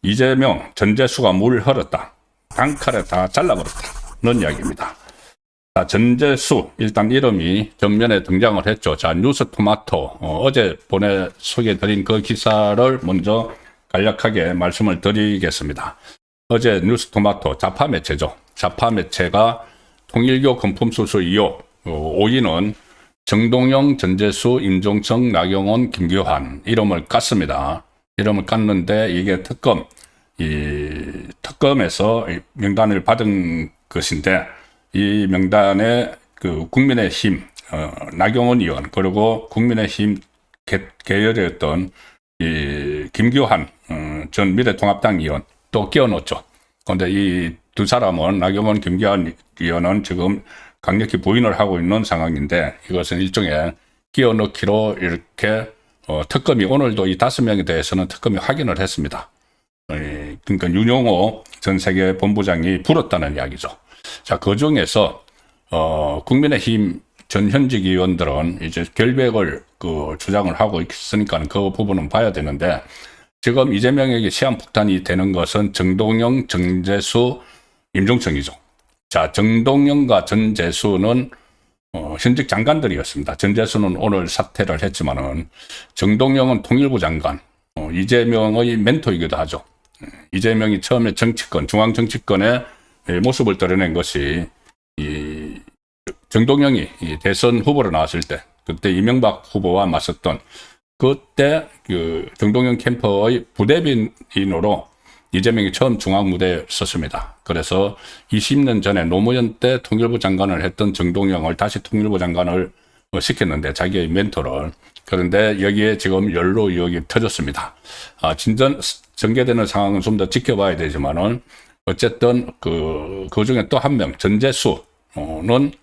이재명, 전재수가 물 흘렀다. 단칼에 다 잘라버렸다는 이야기입니다. 자, 전재수 일단 이름이 전면에 등장을 했죠. 자, 뉴스토마토 어제 소개해드린 그 기사를 먼저 간략하게 말씀을 드리겠습니다. 어제 뉴스토마토 좌파 매체죠. 좌파 매체가 통일교 금품수수 의혹 5위는 정동영, 전재수, 임종석, 나경원, 김규환 이름을 깠습니다. 이름을 깠는데 이게 특검에서 명단을 받은 것인데 이 명단에 그 국민의힘 나경원 의원 그리고 국민의힘 계열이었던 이 김규환 전 미래통합당 의원 또 끼워넣었죠. 그런데 이 두 사람은 나경원, 김규환 의원은 지금 강력히 부인을 하고 있는 상황인데 이것은 일종의 끼워넣기로 이렇게 특검이 오늘도 이 5명에 대해서는 특검이 확인을 했습니다. 그러니까 윤용호 전 세계본부장이 불었다는 이야기죠. 자, 그 중에서 국민의힘 전 현직 의원들은 이제 결백을 주장을 하고 있으니까 그 부분은 봐야 되는데 지금 이재명에게 시한폭탄이 되는 것은 정동영, 정재수, 임종석이죠. 자, 정동영과 전재수는 현직 장관들이었습니다. 전재수는 오늘 사퇴를 했지만은 정동영은 통일부 장관, 이재명의 멘토이기도 하죠. 이재명이 처음에 중앙 정치권의 모습을 드러낸 것이 정동영이 대선 후보로 나왔을 때 그때 이명박 후보와 맞섰던 그때 그 정동영 캠프의 부대변인으로 이재명이 처음 중앙 무대에 섰습니다. 그래서 20년 전에 노무현 때 통일부 장관을 했던 정동영을 다시 통일부 장관을 시켰는데 자기의 멘토를. 그런데 여기에 지금 연루 의혹이 터졌습니다. 진전 전개되는 상황은 좀 더 지켜봐야 되지만은 어쨌든 그 중에 또 한 명 전재수는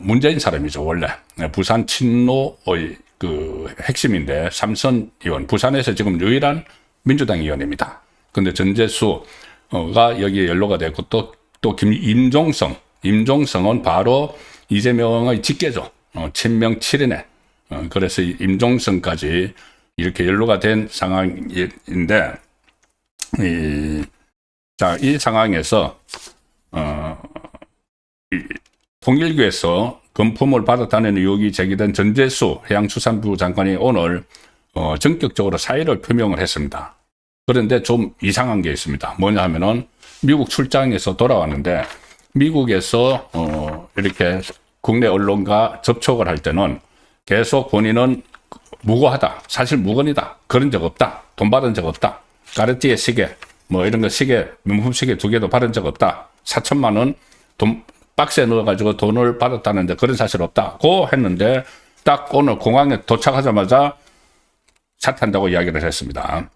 문재인 사람이죠. 원래 부산 친노의 그 핵심인데 삼선 의원 부산에서 지금 유일한 민주당 의원입니다. 근데 전재수가 여기에 연루가 됐고 또 임종성은 바로 이재명의 직계죠. 친명 7인에 그래서 임종성까지 이렇게 연루가 된 상황인데 이 상황에서 통일교에서 금품을 받았다는 의혹이 제기된 전재수 해양수산부 장관이 오늘 전격적으로 사의를 표명을 했습니다. 그런데 좀 이상한 게 있습니다. 뭐냐 하면은 미국 출장에서 돌아왔는데 미국에서 이렇게 국내 언론과 접촉을 할 때는 계속 본인은 무고하다. 사실 무건이다. 그런 적 없다. 돈 받은 적 없다. 까르띠에 시계 뭐 이런 거 명품 시계 2개도 받은 적 없다. 4천만 원 돈 박스에 넣어가지고 돈을 받았다는데 그런 사실 없다고 했는데 딱 오늘 공항에 도착하자마자 사퇴한다고 이야기를 했습니다.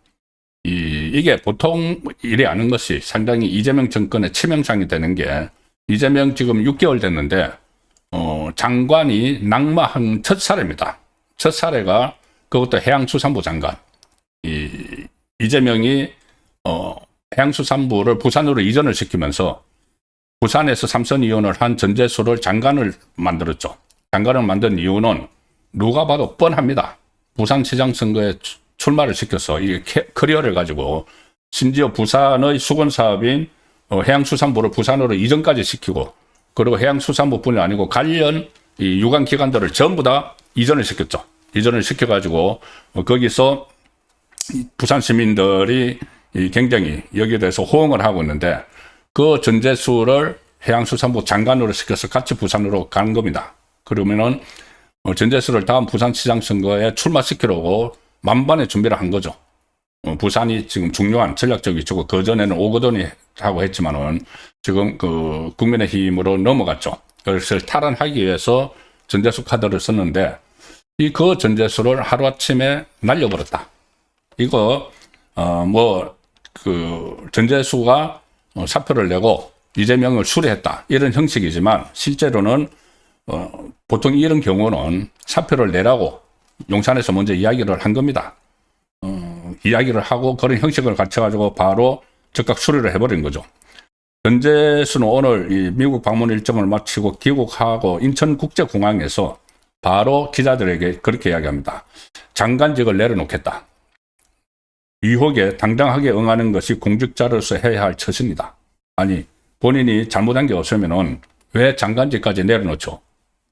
이게 보통 일이 아닌 것이 상당히 이재명 정권의 치명상이 되는 게 이재명 지금 6개월 됐는데 장관이 낙마한 첫 사례입니다. 첫 사례가 그것도 해양수산부 장관. 이재명이 해양수산부를 부산으로 이전을 시키면서 부산에서 삼선 의원을 한 전재수를 장관을 만들었죠. 장관을 만든 이유는 누가 봐도 뻔합니다. 부산시장 선거에 출마를 시켜서 이게 커리어를 가지고 심지어 부산의 수건 사업인 해양수산부를 부산으로 이전까지 시키고 그리고 해양수산부뿐이 아니고 관련 이 유관 기관들을 전부 다 이전을 시켰죠. 이전을 시켜가지고 거기서 부산 시민들이 굉장히 여기에 대해서 호응을 하고 있는데 그 전재수를 해양수산부 장관으로 시켜서 같이 부산으로 가는 겁니다. 그러면은 전재수를 다음 부산시장 선거에 출마시키려고 만반의 준비를 한 거죠. 부산이 지금 중요한 전략적 위치고 그전에는 오거돈이 하고 했지만은 지금 그 국민의힘으로 넘어갔죠. 그래서 탈환하기 위해서 전재수 카드를 썼는데 그 전재수를 하루아침에 날려버렸다. 이거 전재수가 사표를 내고 이재명을 수리했다. 이런 형식이지만 실제로는 보통 이런 경우는 사표를 내라고 용산에서 먼저 이야기를 한 겁니다. 이야기를 하고 그런 형식을 갖춰가지고 바로 즉각 수리를 해버린 거죠. 전재수는 오늘 이 미국 방문 일정을 마치고 귀국하고 인천국제공항에서 바로 기자들에게 그렇게 이야기합니다. 장관직을 내려놓겠다. 유혹에 당당하게 응하는 것이 공직자로서 해야 할 처신이다. 아니, 본인이 잘못한 게 없으면은 왜 장관직까지 내려놓죠?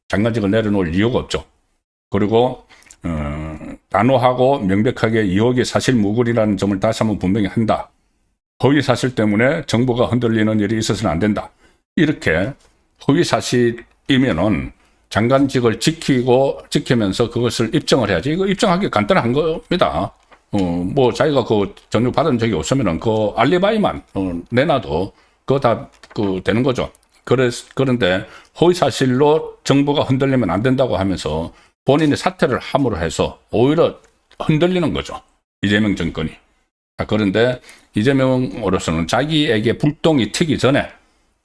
장관직을 내려놓을 이유가 없죠. 그리고 단호하고 명백하게 유혹이 사실무근이라는 점을 다시 한번 분명히 한다. 허위 사실 때문에 정부가 흔들리는 일이 있어서는 안 된다. 이렇게 허위 사실이면은 장관직을 지키면서 그것을 입증을 해야지. 이거 입증하기 간단한 겁니다. 뭐 자기가 그 전혀 받은 적이 없으면은 그 알리바이만 내놔도 그거 다 되는 거죠. 그런데 허위 사실로 정부가 흔들리면 안 된다고 하면서 본인이 사퇴를 함으로 해서 오히려 흔들리는 거죠. 이재명 정권이. 그런데 이재명으로서는 자기에게 불똥이 튀기 전에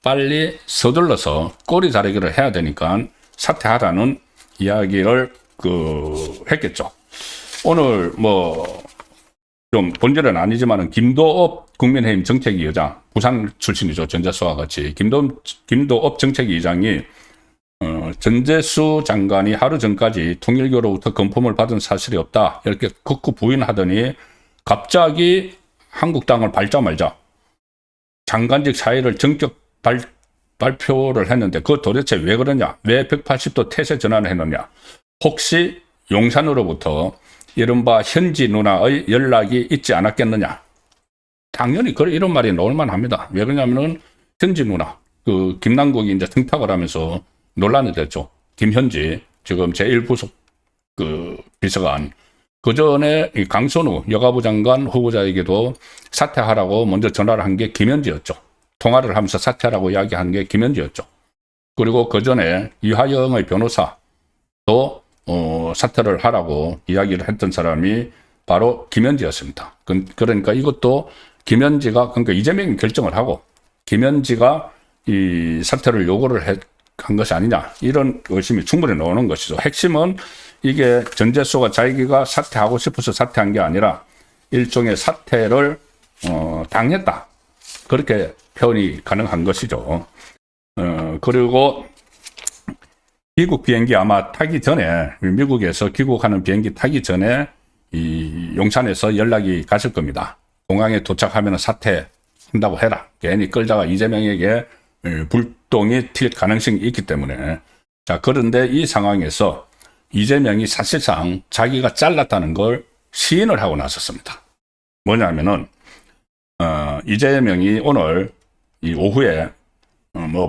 빨리 서둘러서 꼬리 자르기를 해야 되니까 사퇴하라는 이야기를 했겠죠. 오늘 좀 본질은 아니지만은 김도업 국민의힘 정책위 의장, 부산 출신이죠. 전재수와 같이. 김도업 정책위 의장이 전재수 장관이 하루 전까지 통일교로부터 건품을 받은 사실이 없다. 이렇게 극구 부인하더니 갑자기 한국당을 밟자마자 장관직 사의를 정적 발표를 했는데 그거 도대체 왜 그러냐? 왜 180도 태세 전환을 했느냐? 혹시 용산으로부터 이른바 현지 누나의 연락이 있지 않았겠느냐? 당연히 이런 말이 나올만 합니다. 왜 그러냐면은 현지 누나, 김남국이 이제 청탁을 하면서 논란이 됐죠. 김현지, 지금 제1부속 비서관. 그 전에 강선우 여가부 장관 후보자에게도 사퇴하라고 먼저 전화를 한 게 김현지였죠. 통화를 하면서 사퇴하라고 이야기한 게 김현지였죠. 그리고 그 전에 이화영의 변호사도 사퇴를 하라고 이야기를 했던 사람이 바로 김현지였습니다. 그러니까 이것도 그러니까 이재명이 결정을 하고 김현지가 이 사퇴를 요구를 한 것이 아니냐, 이런 의심이 충분히 나오는 것이죠. 핵심은 이게 전재수가 자기가 사퇴하고 싶어서 사퇴한 게 아니라 일종의 사퇴를 당했다, 그렇게 표현이 가능한 것이죠. 그리고 미국 비행기 아마 타기 전에, 미국에서 귀국하는 비행기 타기 전에 이 용산에서 연락이 갔을 겁니다. 공항에 도착하면 사퇴한다고 해라. 괜히 끌다가 이재명에게 불똥이 튈 가능성이 있기 때문에. 자, 그런데 이 상황에서 이재명이 사실상 자기가 잘랐다는 걸 시인을 하고 나섰습니다. 뭐냐면은 이재명이 오늘 이 오후에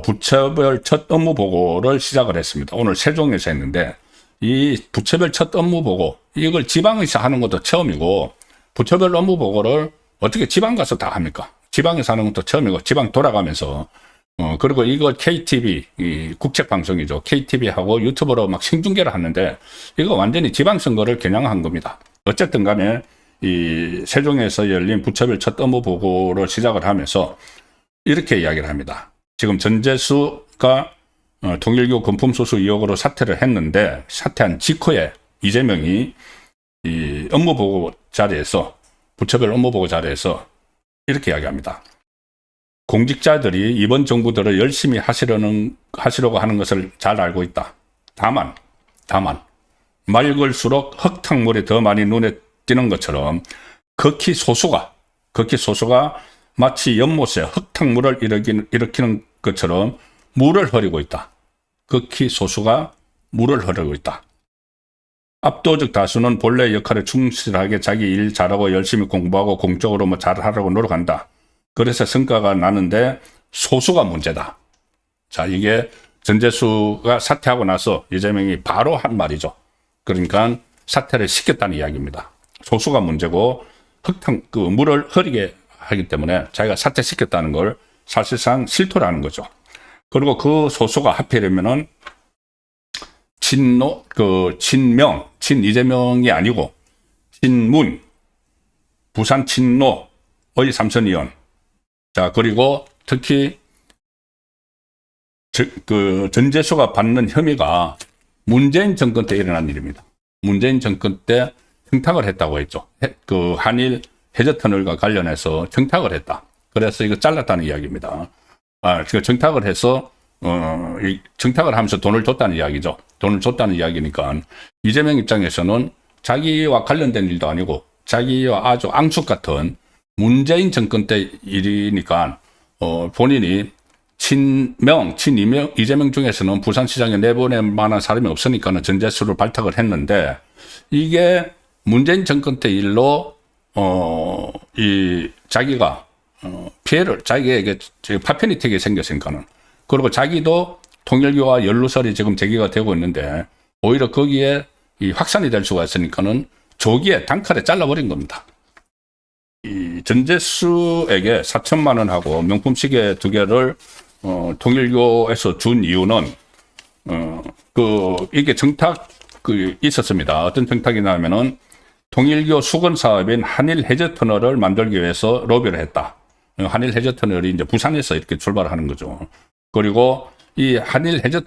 부처별 첫 업무 보고를 시작을 했습니다. 오늘 세종에서 했는데 이 부처별 첫 업무 보고, 이걸 지방에서 하는 것도 처음이고 부처별 업무 보고를 어떻게 지방 가서 다 합니까? 지방에서 하는 것도 처음이고 지방 돌아가면서 그리고 이거 KTV, 이 국책방송이죠. KTV하고 유튜브로 막 생중계를 하는데 이거 완전히 지방선거를 겨냥한 겁니다. 어쨌든 간에 이 세종에서 열린 부처별 첫 업무 보고를 시작을 하면서 이렇게 이야기를 합니다. 지금 전재수가 통일교 건품소수 의혹으로 사퇴를 했는데 사퇴한 직후에 이재명이 이 업무보고 자리에서, 부처별 업무보고 자리에서 이렇게 이야기합니다. 공직자들이 이번 정부들을 열심히 하시려고 하는 것을 잘 알고 있다. 다만 맑을수록 흙탕물이 더 많이 눈에 띄는 것처럼 극히 소수가 마치 연못에 흙탕물을 일으키는 것처럼 물을 흐리고 있다. 극히 소수가 물을 흐리고 있다. 압도적 다수는 본래 역할에 충실하게 자기 일 잘하고 열심히 공부하고 공적으로 잘하려고 노력한다. 그래서 성과가 나는데 소수가 문제다. 자, 이게 전재수가 사퇴하고 나서 이재명이 바로 한 말이죠. 그러니까 사퇴를 시켰다는 이야기입니다. 소수가 문제고 물을 흐리게 하기 때문에 자기가 사퇴시켰다는 걸 사실상 실토라는 거죠. 그리고 그 소수가 하필이면은 이재명이 아니고 친문, 부산 친노의 삼선 의원. 자, 그리고 특히 전재수가 받는 혐의가 문재인 정권 때 일어난 일입니다. 문재인 정권 때 청탁을 했다고 했죠. 한일 해저터널과 관련해서 청탁을 했다. 그래서 이거 잘랐다는 이야기입니다. 청탁을 해서 청탁을 하면서 돈을 줬다는 이야기죠. 돈을 줬다는 이야기니까 이재명 입장에서는 자기와 관련된 일도 아니고 자기와 아주 앙숙 같은 문재인 정권 때 일이니까 본인이 친명, 이재명 중에서는 부산시장에 내보낼 만한 사람이 없으니까는 전재수를 발탁을 했는데, 이게 문재인 정권 때 일로 이 자기가 피해를 자기에게 파편이 되게 생겼으니까는, 그리고 자기도 통일교와 연루설이 지금 제기가 되고 있는데 오히려 거기에 이 확산이 될 수가 있으니까는 조기에 단칼에 잘라버린 겁니다. 이 전재수에게 4천만 원하고 명품 시계 2개를 통일교에서 준 이유는 이게 정탁 있었습니다. 어떤 정탁이냐면은 통일교 수건 사업인 한일 해저 터널을 만들기 위해서 로비를 했다. 한일 해저 터널이 이제 부산에서 이렇게 출발하는 거죠. 그리고 이 한일 해저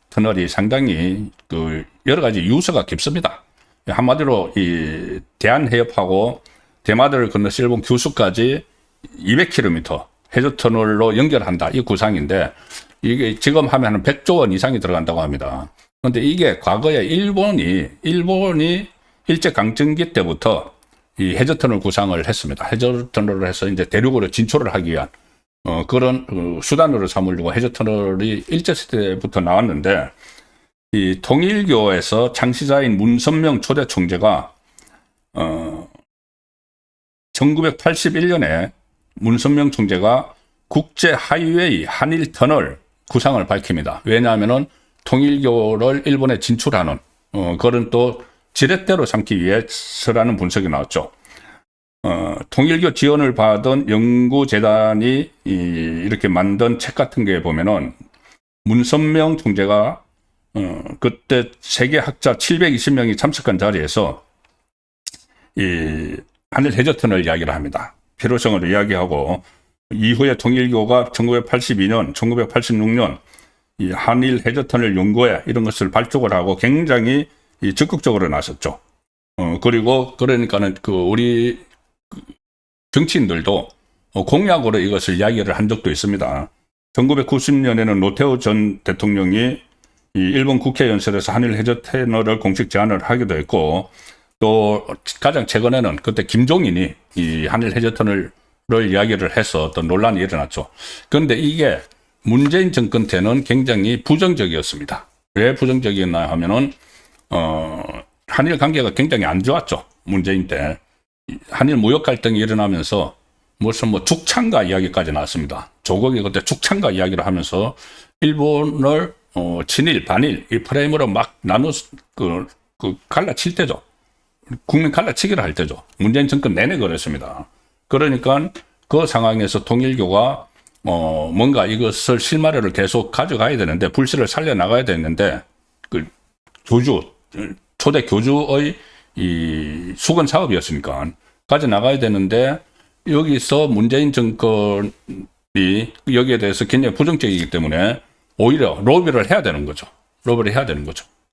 터널이 상당히 여러 가지 유서가 깊습니다. 한마디로 이 대한해협하고 대마도를 건너 일본 규슈까지 200km 해저 터널로 연결한다. 이 구상인데 이게 지금 하면 한 100조 원 이상이 들어간다고 합니다. 그런데 이게 과거에 일본이 일제강점기 때부터 이 해저 터널 구상을 했습니다. 해저 터널을 해서 이제 대륙으로 진출을 하기 위한 그런 수단으로 삼으려고 해저 터널이 일제시대부터 나왔는데, 이 통일교에서 창시자인 문선명 초대 총재가 1981년에 문선명 총재가 국제 하이웨이 한일 터널 구상을 밝힙니다. 왜냐하면은 통일교를 일본에 진출하는 그런 또 지렛대로 삼기 위해서라는 분석이 나왔죠. 통일교 지원을 받은 연구재단이 이렇게 만든 책 같은 게 보면은 문선명 총재가 그때 세계 학자 720명이 참석한 자리에서 이 한일 해저터널 이야기를 합니다. 필요성을 이야기하고, 이후에 통일교가 1982년, 1986년 이 한일 해저터널 연구에 이런 것을 발족을 하고 굉장히 적극적으로 나섰죠. 그리고 그러니까는 우리 정치인들도 공약으로 이것을 이야기를 한 적도 있습니다. 1990년에는 노태우 전 대통령이 이 일본 국회 연설에서 한일 해저 터널을 공식 제안을 하기도 했고, 또 가장 최근에는 그때 김종인이 이 한일 해저 터널을 이야기를 해서 어떤 논란이 일어났죠. 그런데 이게 문재인 정권 때는 굉장히 부정적이었습니다. 왜 부정적이었나 하면은 한일 관계가 굉장히 안 좋았죠. 문재인 때 한일 무역 갈등이 일어나면서 무슨 죽창가 이야기까지 나왔습니다. 조국이 그때 죽창가 이야기를 하면서 일본을 친일, 반일 이 프레임으로 막 갈라칠 때죠. 국민 갈라치기를 할 때죠. 문재인 정권 내내 그랬습니다. 그러니까 그 상황에서 통일교가 뭔가 이것을 실마리를 계속 가져가야 되는데, 불씨를 살려나가야 되는데, 초대 교주의 이 수건 사업이었으니까 가져나가야 되는데, 여기서 문재인 정권이 여기에 대해서 굉장히 부정적이기 때문에 오히려 로비를 해야 되는 거죠.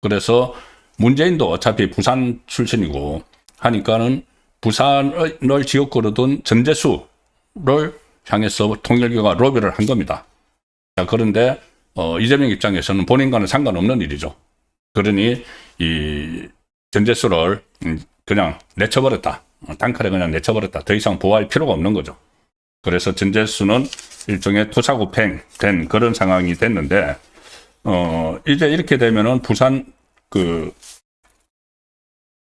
그래서 문재인도 어차피 부산 출신이고 하니까는 부산을 지역구로 둔 전재수를 향해서 통일교가 로비를 한 겁니다. 자, 그런데 이재명 입장에서는 본인과는 상관없는 일이죠. 그러니 이 전재수를 그냥 내쳐버렸다. 단칼에 그냥 내쳐버렸다. 더 이상 보호할 필요가 없는 거죠. 그래서 전재수는 일종의 투사구팽된 그런 상황이 됐는데, 이제 이렇게 되면은 부산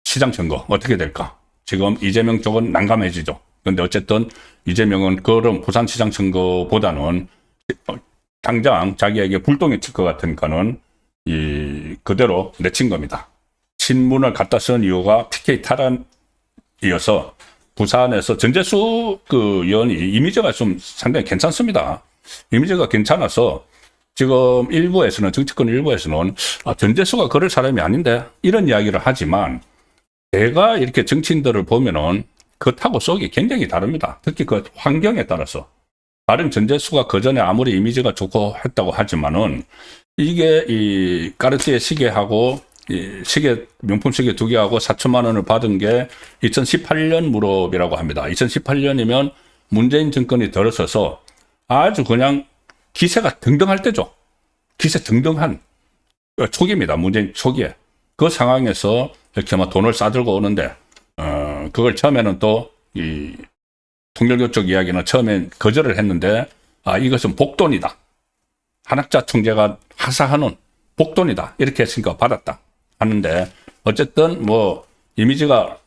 시장 선거 어떻게 될까? 지금 이재명 쪽은 난감해지죠. 근데 어쨌든 이재명은 그런 부산시장 선거보다는 당장 자기에게 불똥이 칠 것 같으니까는 그대로 내친 겁니다. 신문을 갖다 쓴 이유가 PK 탈환이어서 부산에서 전재수 의원이 이미지가 좀 상당히 괜찮습니다. 이미지가 괜찮아서 지금 정치권 일부에서는 전재수가 그럴 사람이 아닌데 이런 이야기를 하지만, 제가 이렇게 정치인들을 보면은 겉하고 속이 굉장히 다릅니다. 특히 그 환경에 따라서. 다른 전재수가 그 전에 아무리 이미지가 좋고 했다고 하지만은 이게 이 까르띠에 시계하고 명품 시계 2개하고 4천만 원을 받은 게 2018년 무렵이라고 합니다. 2018년이면 문재인 정권이 들어서서 아주 그냥 기세가 등등할 때죠. 기세 등등한 초기입니다. 문재인 초기에. 그 상황에서 이렇게 막 돈을 싸들고 오는데, 그걸 처음에는 또 이 통일교 쪽 이야기는 처음엔 거절을 했는데 이것은 복돈이다. 한학자 총재가 하사하는 복돈이다. 이렇게 했으니까 받았다. 하는데 어쨌든 뭐 이미지가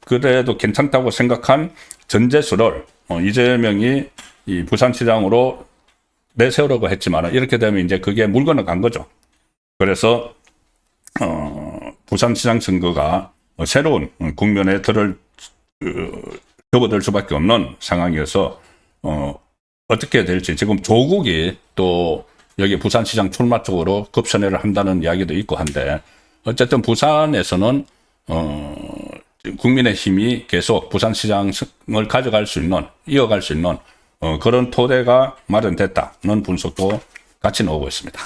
그래도 괜찮다고 생각한 전재수를 이재명이 이 부산시장으로 내세우려고 했지만 이렇게 되면 이제 그게 물 건너간 거죠. 그래서 부산시장 선거가 새로운 국면에 접어들 수밖에 없는 상황이어서 어떻게 될지 지금 조국이 또 여기 부산시장 출마 쪽으로 급선회를 한다는 이야기도 있고 한데 어쨌든 부산에서는 국민의힘이 계속 부산시장을 이어갈 수 있는 그런 토대가 마련됐다는 분석도 같이 나오고 있습니다.